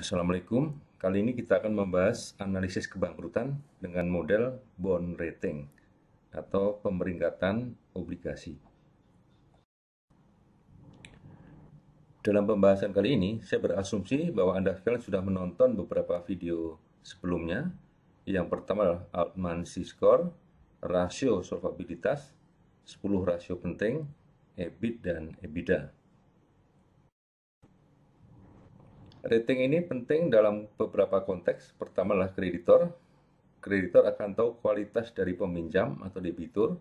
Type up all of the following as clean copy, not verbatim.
Assalamualaikum. Kali ini kita akan membahas analisis kebangkrutan dengan model bond rating atau pemeringkatan obligasi. Dalam pembahasan kali ini, saya berasumsi bahwa Anda sekalian sudah menonton beberapa video sebelumnya. Yang pertama adalah Altman Z-score, rasio solvabilitas, 10 rasio penting, EBIT dan EBITDA. Rating ini penting dalam beberapa konteks. Pertama adalah kreditor. Kreditor akan tahu kualitas dari peminjam atau debitur,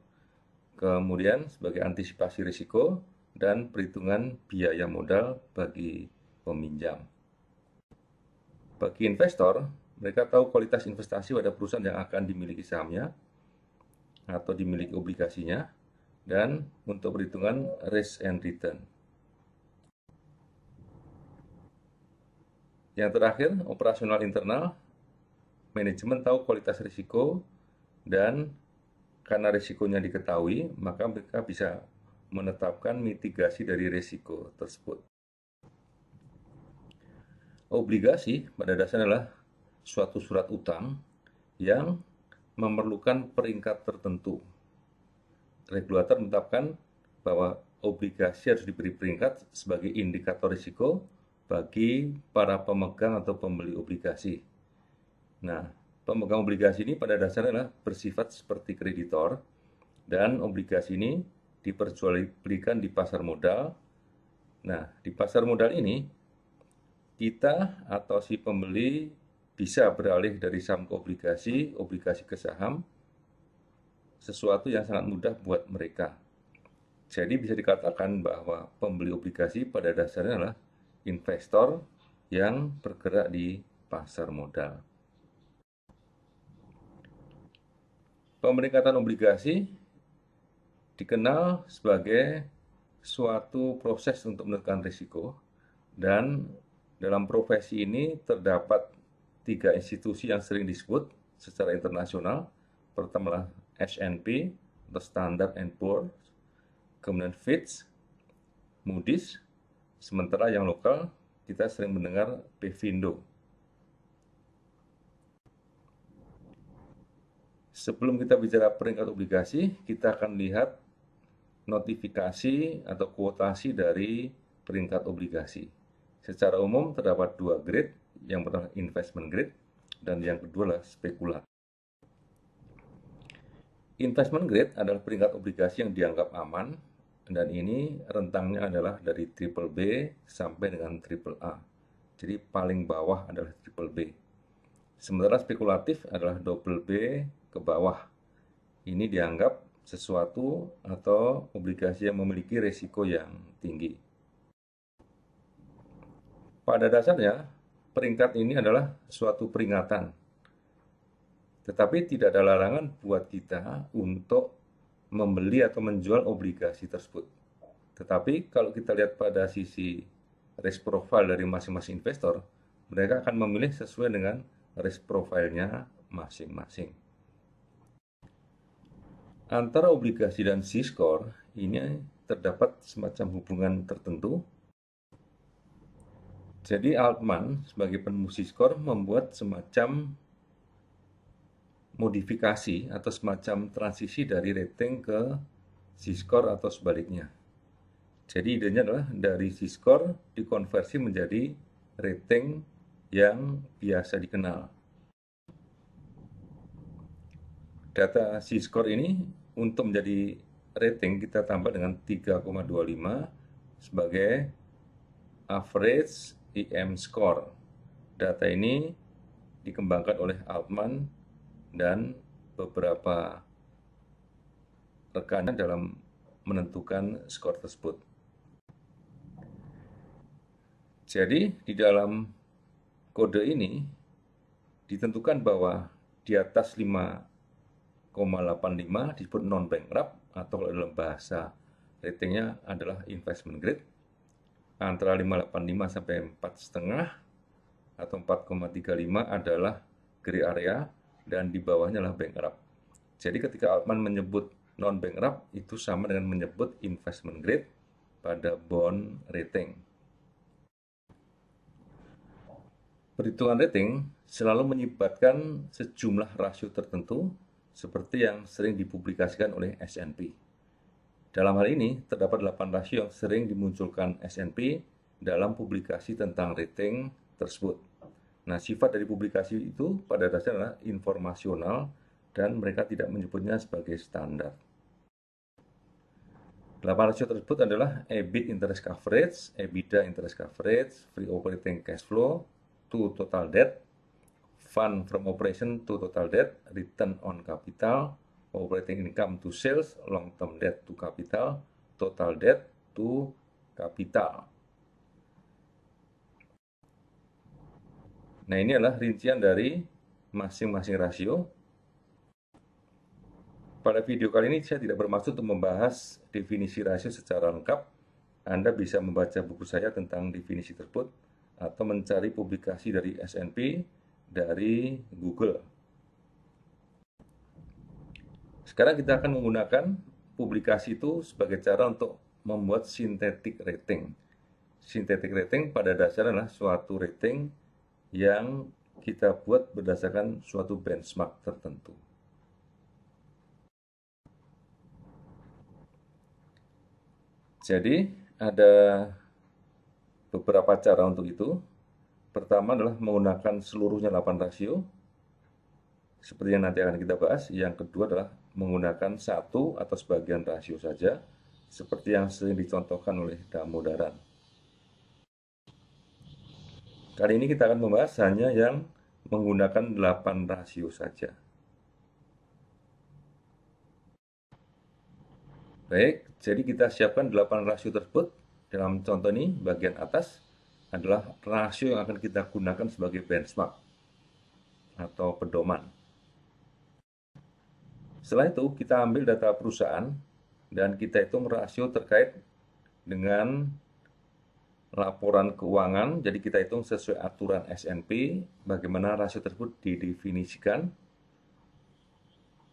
kemudian sebagai antisipasi risiko, dan perhitungan biaya modal bagi peminjam. Bagi investor, mereka tahu kualitas investasi pada perusahaan yang akan dimiliki sahamnya atau dimiliki obligasinya, dan untuk perhitungan risk and return. Yang terakhir, operasional internal, manajemen tahu kualitas risiko, dan karena risikonya diketahui, maka mereka bisa menetapkan mitigasi dari risiko tersebut. Obligasi pada dasarnya adalah suatu surat utang yang memerlukan peringkat tertentu. Regulator menetapkan bahwa obligasi harus diberi peringkat sebagai indikator risiko bagi para pemegang atau pembeli obligasi. Nah, pemegang obligasi ini pada dasarnya adalah bersifat seperti kreditor, dan obligasi ini diperjualbelikan di pasar modal. Nah, di pasar modal ini, kita atau si pembeli bisa beralih dari saham ke obligasi, obligasi ke saham, sesuatu yang sangat mudah buat mereka. Jadi bisa dikatakan bahwa pembeli obligasi pada dasarnya adalah investor yang bergerak di pasar modal. Pemeringkatan obligasi dikenal sebagai suatu proses untuk menentukan risiko, dan dalam profesi ini terdapat 3 institusi yang sering disebut secara internasional. Pertama adalah S&P atau Standard & Poor's, kemudian Fitch, Moody's, sementara yang lokal kita sering mendengar Pevindo. Sebelum kita bicara peringkat obligasi, kita akan lihat notifikasi atau kuotasi dari peringkat obligasi. Secara umum terdapat 2 grade, yang pertama investment grade dan yang kedua adalah spekulat. Investment grade adalah peringkat obligasi yang dianggap aman, dan ini rentangnya adalah dari triple B sampai dengan triple A. Jadi paling bawah adalah triple B. Sementara spekulatif adalah double B ke bawah. Ini dianggap sesuatu atau obligasi yang memiliki risiko yang tinggi. Pada dasarnya, peringkat ini adalah suatu peringatan. Tetapi tidak ada larangan buat kita untuk membeli atau menjual obligasi tersebut. Tetapi kalau kita lihat pada sisi risk profile dari masing-masing investor, mereka akan memilih sesuai dengan risk profile-nya masing-masing. Antara obligasi dan Z-score ini terdapat semacam hubungan tertentu. Jadi Altman sebagai penemu Z-score membuat semacam modifikasi atau semacam transisi dari rating ke Z-score atau sebaliknya. Jadi idenya adalah dari Z-score dikonversi menjadi rating yang biasa dikenal. Data Z-score ini untuk menjadi rating kita tambah dengan 3,25 sebagai average EM score. Data ini dikembangkan oleh Altman dan beberapa rekannya dalam menentukan skor tersebut. Jadi di dalam kode ini ditentukan bahwa di atas 5,85 disebut non-bankrupt, atau dalam bahasa ratingnya adalah investment grade. Antara 5,85 sampai 4,5 atau 4,35 adalah gray area, dan di bawahnya adalah bankrupt. Jadi ketika Altman menyebut non-bankrupt, itu sama dengan menyebut investment grade pada bond rating. Perhitungan rating selalu menyebutkan sejumlah rasio tertentu seperti yang sering dipublikasikan oleh S&P. Dalam hal ini, terdapat 8 rasio yang sering dimunculkan S&P dalam publikasi tentang rating tersebut. Nah, sifat dari publikasi itu pada dasarnya adalah informasional dan mereka tidak menyebutnya sebagai standar. 8 rasio tersebut adalah EBIT interest coverage, EBITDA interest coverage, free operating cash flow to total debt, fund from operation to total debt, return on capital, operating income to sales, long term debt to capital, total debt to capital. Nah, ini adalah rincian dari masing-masing rasio. Pada video kali ini saya tidak bermaksud untuk membahas definisi rasio secara lengkap. Anda bisa membaca buku saya tentang definisi tersebut atau mencari publikasi dari S&P dari Google. Sekarang kita akan menggunakan publikasi itu sebagai cara untuk membuat synthetic rating. Synthetic rating pada dasarnya adalah suatu rating yang kita buat berdasarkan suatu benchmark tertentu. Jadi, ada beberapa cara untuk itu. Pertama adalah menggunakan seluruhnya 8 rasio, seperti yang nanti akan kita bahas. Yang kedua adalah menggunakan satu atau sebagian rasio saja, seperti yang sering dicontohkan oleh Damodaran. Kali ini kita akan membahas hanya yang menggunakan 8 rasio saja. Baik, jadi kita siapkan 8 rasio tersebut. Dalam contoh ini, bagian atas adalah rasio yang akan kita gunakan sebagai benchmark atau pedoman. Setelah itu, kita ambil data perusahaan dan kita hitung rasio terkait dengan laporan keuangan. Jadi kita hitung sesuai aturan S&P bagaimana rasio tersebut didefinisikan.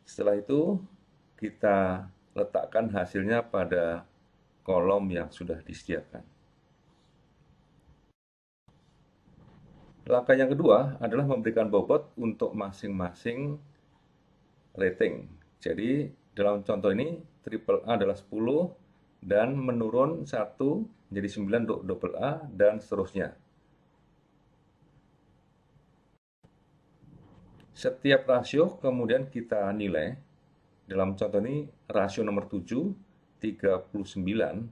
Setelah itu, kita letakkan hasilnya pada kolom yang sudah disediakan. Langkah yang kedua adalah memberikan bobot untuk masing-masing rating. Jadi dalam contoh ini AAA adalah 10 dan menurun 1 menjadi 9 untuk AA dan seterusnya. Setiap rasio kemudian kita nilai. Dalam contoh ini rasio nomor 7, 39,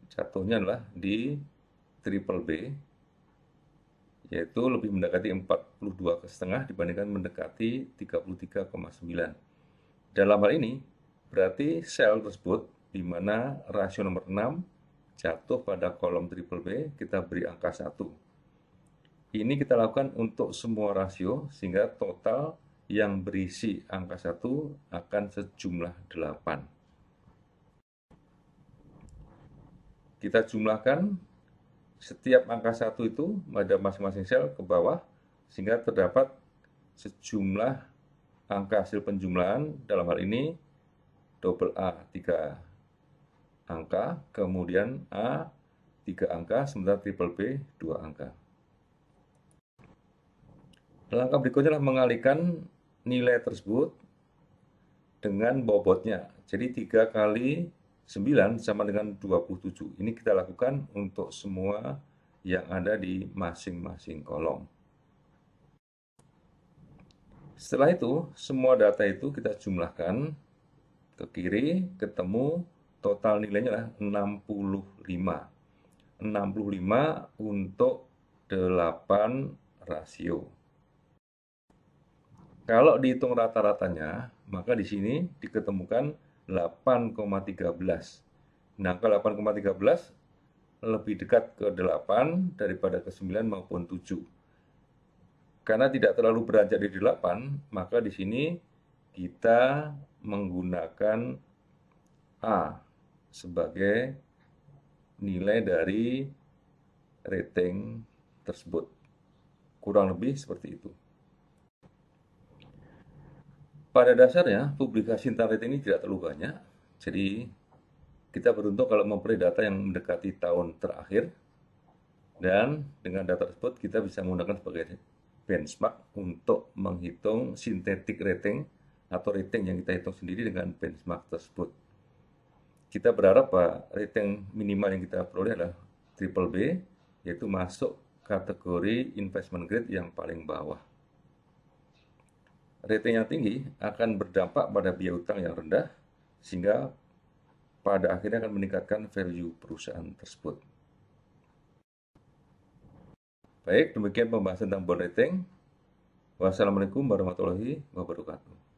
jatuhnya adalah di triple B, yaitu lebih mendekati 42,5 dibandingkan mendekati 33,9. Dalam hal ini, berarti sel tersebut di mana rasio nomor 6 jatuh pada kolom triple B, kita beri angka 1. Ini kita lakukan untuk semua rasio, sehingga total yang berisi angka 1 akan sejumlah 8. Kita jumlahkan setiap angka 1 itu pada masing-masing sel ke bawah, sehingga terdapat sejumlah angka hasil penjumlahan. Dalam hal ini AA 3 angka, kemudian A 3 angka, sementara triple B 2 angka. Langkah berikutnya adalah mengalihkan nilai tersebut dengan bobotnya. Jadi 3 kali 9 sama dengan 27. Ini kita lakukan untuk semua yang ada di masing-masing kolom. Setelah itu, semua data itu kita jumlahkan ke kiri, ketemu total nilainya adalah 65. 65 untuk 8 rasio. Kalau dihitung rata-ratanya, maka di sini diketemukan 8,13. Nah, angka 8,13 lebih dekat ke 8 daripada ke 9 maupun 7. Karena tidak terlalu beranjak di 8, maka di sini kita menggunakan A sebagai nilai dari rating tersebut. Kurang lebih seperti itu. Pada dasarnya, publikasi tentang rating ini tidak terlalu banyak. Jadi, kita beruntung kalau memperoleh data yang mendekati tahun terakhir. Dan dengan data tersebut kita bisa menggunakan sebagai benchmark untuk menghitung synthetic rating atau rating yang kita hitung sendiri dengan benchmark tersebut. Kita berharap bahwa rating minimal yang kita peroleh adalah triple B, yaitu masuk kategori investment grade yang paling bawah. Rating yang tinggi akan berdampak pada biaya utang yang rendah, sehingga pada akhirnya akan meningkatkan value perusahaan tersebut. Baik, demikian pembahasan tentang bond rating. Wassalamualaikum warahmatullahi wabarakatuh.